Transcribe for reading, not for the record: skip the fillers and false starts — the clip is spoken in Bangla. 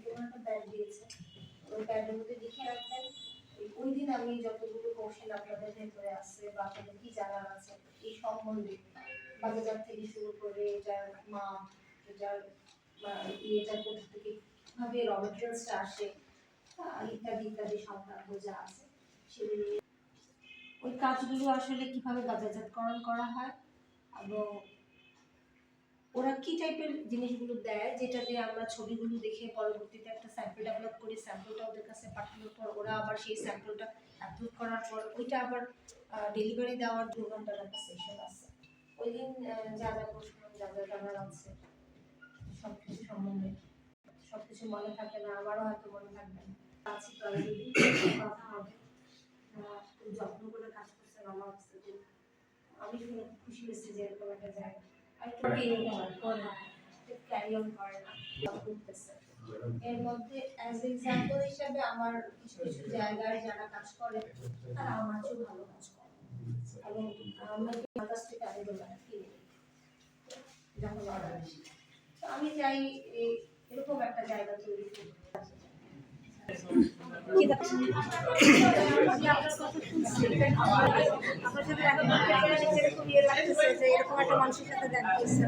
কোনো একটা প্যাড দিয়েছে, ওই প্যাডের মধ্যে লিখে রাখবেন ওই দিন আমি যতগুলো কোশ্চেন আপনাদের ভেতরে আসছে বা আপনাদের কি জানার আছে এই সম্বন্ধে, বাজার থেকে শুরু করে এটার মাপ, এটার এটা কোথা থেকে কিভাবে র মেটেরিয়ালসটা আসে, ইত্যাদি ইত্যাদি সংক্রান্ত যা আছে সেগুলো ওই কাজগুলো আসলে কিভাবে বাজারজাতকরণ করা হয় এবং ওরা কি টাইপের জিনিসগুলো দেয় যেটা দিয়ে আমরা ছবিগুলো দেখে পরবর্তীতে একটা স্যাম্পল ডেভেলপ করি, স্যাম্পলটা ওদের কাছে পাঠানোর পর ওরা আবার সেই স্যাম্পলটা অ্যাপ্রুভ করার পর ওইটা আবার ডেলিভারি দেওয়ার 2 ঘন্টার একটা সেশন আছে। ওই দিন যা যা প্রশ্ন যা যা জানার আছে সব কিছু সম্বন্ধে সবকিছু মনে থাকে না, আমারও হয়তো মনে থাকবে না, আছি তো আমি কথা হবে যত্ন করে কাজ করছেন আমার কাছে আমি শুনে খুশি হয়েছি যে এরকম একটা জায়গা ক্যারি অন করে না করতেছে। এর মধ্যে অ্যাজ এক্সাম্পল হিসাবে আমার কিছু কিছু জায়গায় যারা কাজ করে তারা আমার চেয়ে ভালো কাজ করে এবং আমাকে আমার কাছ থেকে আগে কিনে যখন অর্ডার আসে। তো আমি চাই এরকম একটা জায়গা তৈরি করতে। এরকম একটা মানুষের সাথে দেখা হয়েছে।